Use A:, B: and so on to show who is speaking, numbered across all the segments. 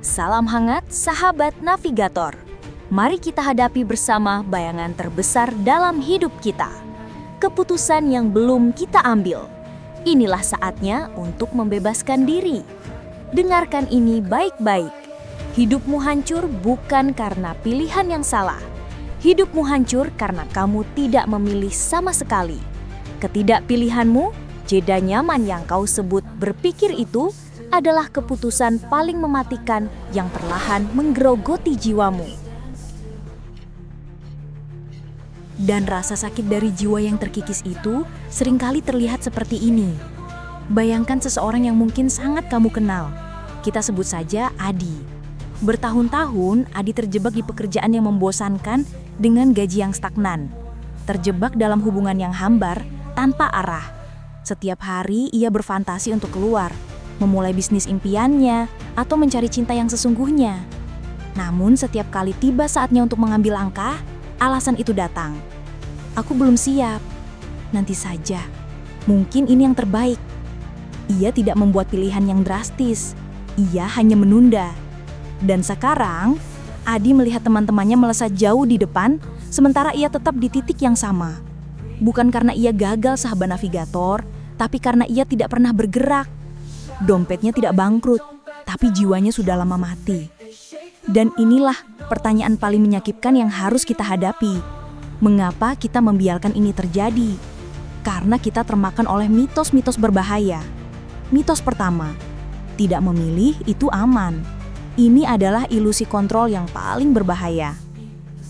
A: Salam hangat sahabat navigator. Mari kita hadapi bersama bayangan terbesar dalam hidup kita. Keputusan yang belum kita ambil. Inilah saatnya untuk membebaskan diri. Dengarkan ini baik-baik. Hidupmu hancur bukan karena pilihan yang salah. Hidupmu hancur karena kamu tidak memilih sama sekali. Ketidakpilihanmu, jeda nyaman yang kau sebut berpikir itu, adalah keputusan paling mematikan yang perlahan menggerogoti jiwamu. Dan rasa sakit dari jiwa yang terkikis itu seringkali terlihat seperti ini. Bayangkan seseorang yang mungkin sangat kamu kenal. Kita sebut saja Adi. Bertahun-tahun, Adi terjebak di pekerjaan yang membosankan dengan gaji yang stagnan. Terjebak dalam hubungan yang hambar, tanpa arah. Setiap hari ia berfantasi untuk keluar, memulai bisnis impiannya, atau mencari cinta yang sesungguhnya. Namun setiap kali tiba saatnya untuk mengambil langkah, alasan itu datang. Aku belum siap. Nanti saja. Mungkin ini yang terbaik. Ia tidak membuat pilihan yang drastis. Ia hanya menunda. Dan sekarang, Adi melihat teman-temannya melesat jauh di depan, sementara ia tetap di titik yang sama. Bukan karena ia gagal sahabat navigator, tapi karena ia tidak pernah bergerak. Dompetnya tidak bangkrut, tapi jiwanya sudah lama mati. Dan inilah pertanyaan paling menyakitkan yang harus kita hadapi. Mengapa kita membiarkan ini terjadi? Karena kita termakan oleh mitos-mitos berbahaya. Mitos pertama, tidak memilih itu aman. Ini adalah ilusi kontrol yang paling berbahaya.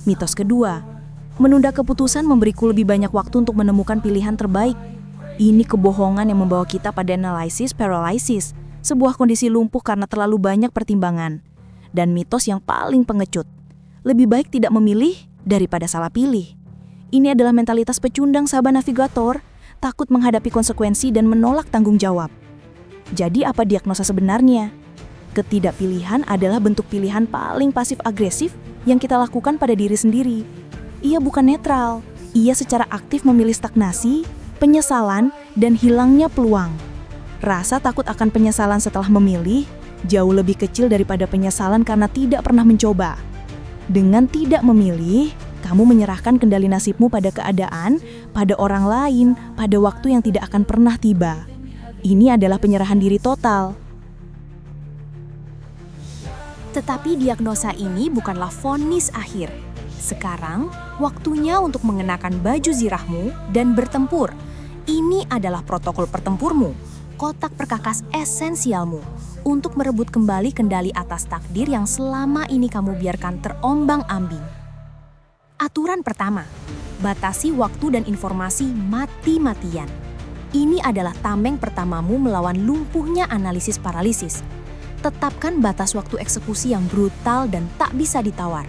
A: Mitos kedua, menunda keputusan memberiku lebih banyak waktu untuk menemukan pilihan terbaik. Ini kebohongan yang membawa kita pada analysis paralysis, sebuah kondisi lumpuh karena terlalu banyak pertimbangan. Dan mitos yang paling pengecut, lebih baik tidak memilih daripada salah pilih. Ini adalah mentalitas pecundang sahabat navigator, takut menghadapi konsekuensi dan menolak tanggung jawab. Jadi apa diagnosa sebenarnya? Ketidakpilihan adalah bentuk pilihan paling pasif-agresif yang kita lakukan pada diri sendiri. Ia bukan netral, ia secara aktif memilih stagnasi, penyesalan, dan hilangnya peluang. Rasa takut akan penyesalan setelah memilih jauh lebih kecil daripada penyesalan karena tidak pernah mencoba. Dengan tidak memilih, kamu menyerahkan kendali nasibmu pada keadaan, pada orang lain, pada waktu yang tidak akan pernah tiba. Ini adalah penyerahan diri total. Tetapi diagnosa ini bukanlah vonis akhir. Sekarang, waktunya untuk mengenakan baju zirahmu dan bertempur. Ini adalah protokol pertempurmu, kotak perkakas esensialmu, untuk merebut kembali kendali atas takdir yang selama ini kamu biarkan terombang-ambing. Aturan pertama, batasi waktu dan informasi mati-matian. Ini adalah tameng pertamamu melawan lumpuhnya analisis paralisis. Tetapkan batas waktu eksekusi yang brutal dan tak bisa ditawar.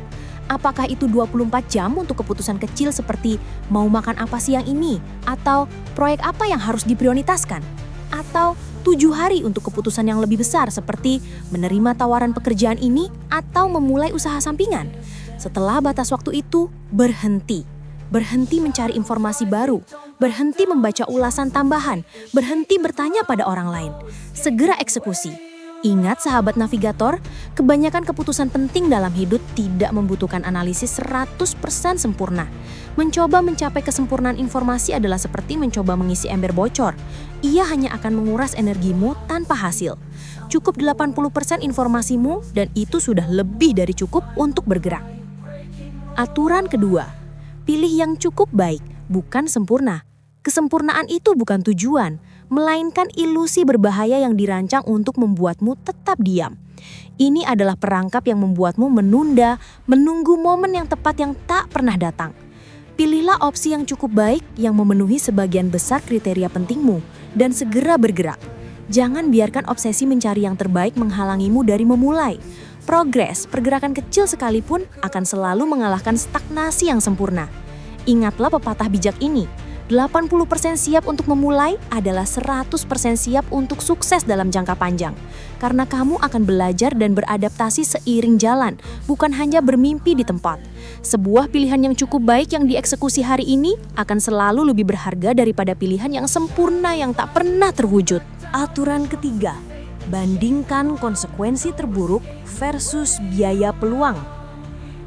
A: Apakah itu 24 jam untuk keputusan kecil seperti mau makan apa siang ini? Atau proyek apa yang harus diprioritaskan? Atau 7 hari untuk keputusan yang lebih besar seperti menerima tawaran pekerjaan ini atau memulai usaha sampingan? Setelah batas waktu itu, berhenti. Berhenti mencari informasi baru. Berhenti membaca ulasan tambahan. Berhenti bertanya pada orang lain. Segera eksekusi. Ingat sahabat navigator, kebanyakan keputusan penting dalam hidup tidak membutuhkan analisis 100% sempurna. Mencoba mencapai kesempurnaan informasi adalah seperti mencoba mengisi ember bocor. Ia hanya akan menguras energimu tanpa hasil. Cukup 80% informasimu dan itu sudah lebih dari cukup untuk bergerak. Aturan kedua, pilih yang cukup baik, bukan sempurna. Kesempurnaan itu bukan tujuan, melainkan ilusi berbahaya yang dirancang untuk membuatmu tetap diam. Ini adalah perangkap yang membuatmu menunda, menunggu momen yang tepat yang tak pernah datang. Pilihlah opsi yang cukup baik yang memenuhi sebagian besar kriteria pentingmu dan segera bergerak. Jangan biarkan obsesi mencari yang terbaik menghalangimu dari memulai. Progres, pergerakan kecil sekalipun akan selalu mengalahkan stagnasi yang sempurna. Ingatlah pepatah bijak ini. 80% siap untuk memulai adalah 100% siap untuk sukses dalam jangka panjang. Karena kamu akan belajar dan beradaptasi seiring jalan, bukan hanya bermimpi di tempat. Sebuah pilihan yang cukup baik yang dieksekusi hari ini akan selalu lebih berharga daripada pilihan yang sempurna yang tak pernah terwujud. Aturan ketiga, Bandingkan konsekuensi terburuk versus biaya peluang.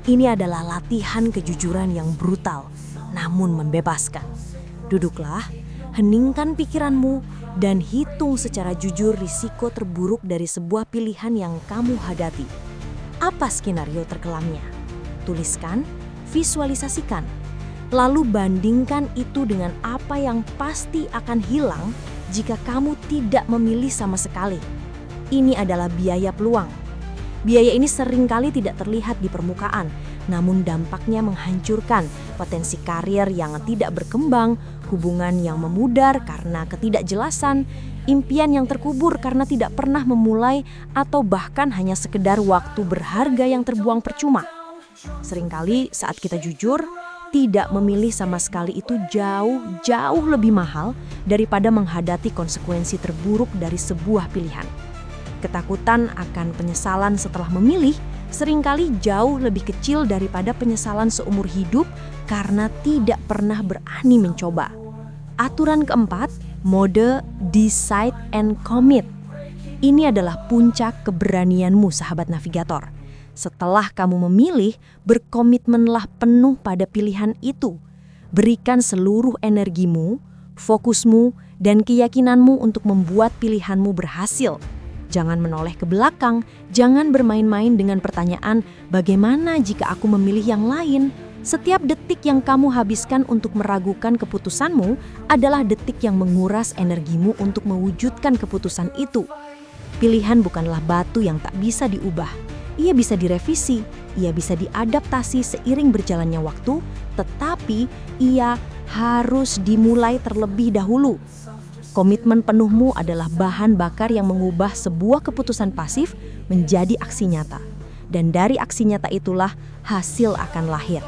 A: Ini adalah latihan kejujuran yang brutal, namun membebaskan. Duduklah, heningkan pikiranmu, dan hitung secara jujur risiko terburuk dari sebuah pilihan yang kamu hadapi. Apa skenario terkelamnya? Tuliskan, visualisasikan, lalu bandingkan itu dengan apa yang pasti akan hilang jika kamu tidak memilih sama sekali. Ini adalah biaya peluang. Biaya ini seringkali tidak terlihat di permukaan, namun dampaknya menghancurkan potensi karir yang tidak berkembang, hubungan yang memudar karena ketidakjelasan, impian yang terkubur karena tidak pernah memulai, atau bahkan hanya sekedar waktu berharga yang terbuang percuma. Seringkali saat kita jujur, tidak memilih sama sekali itu jauh lebih mahal daripada menghadapi konsekuensi terburuk dari sebuah pilihan. Ketakutan akan penyesalan setelah memilih seringkali jauh lebih kecil daripada penyesalan seumur hidup karena tidak pernah berani mencoba. Aturan keempat, mode decide and commit. Ini adalah puncak keberanianmu, sahabat navigator. Setelah kamu memilih, berkomitmenlah penuh pada pilihan itu. Berikan seluruh energimu, fokusmu, dan keyakinanmu untuk membuat pilihanmu berhasil. Jangan menoleh ke belakang, jangan bermain-main dengan pertanyaan, bagaimana jika aku memilih yang lain? Setiap detik yang kamu habiskan untuk meragukan keputusanmu adalah detik yang menguras energimu untuk mewujudkan keputusan itu. Pilihan bukanlah batu yang tak bisa diubah. Ia bisa direvisi, ia bisa diadaptasi seiring berjalannya waktu, tetapi ia harus dimulai terlebih dahulu. Komitmen penuhmu adalah bahan bakar yang mengubah sebuah keputusan pasif menjadi aksi nyata. Dan dari aksi nyata itulah hasil akan lahir.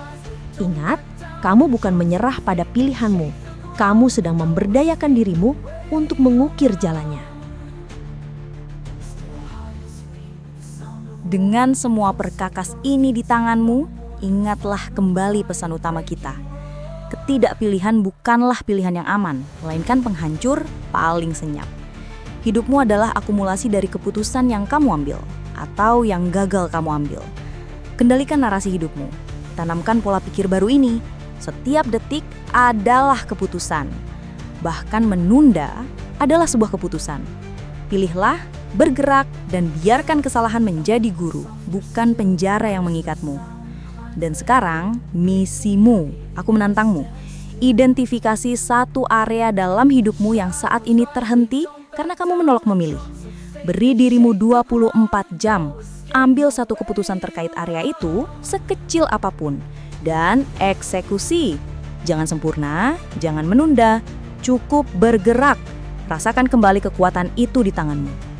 A: Ingat, kamu bukan menyerah pada pilihanmu. Kamu sedang memberdayakan dirimu untuk mengukir jalannya. Dengan semua perkakas ini di tanganmu, ingatlah kembali pesan utama kita. Ketidakpilihan bukanlah pilihan yang aman, melainkan penghancur paling senyap. Hidupmu adalah akumulasi dari keputusan yang kamu ambil atau yang gagal kamu ambil. Kendalikan narasi hidupmu. Tanamkan pola pikir baru ini. Setiap detik adalah keputusan. Bahkan menunda adalah sebuah keputusan. Pilihlah, bergerak, dan biarkan kesalahan menjadi guru, bukan penjara yang mengikatmu. Dan sekarang, misimu, aku menantangmu. Identifikasi satu area dalam hidupmu yang saat ini terhenti karena kamu menolak memilih. Beri dirimu 24 jam, ambil satu keputusan terkait area itu sekecil apapun, dan eksekusi. Jangan sempurna, jangan menunda, cukup bergerak. Rasakan kembali kekuatan itu di tanganmu.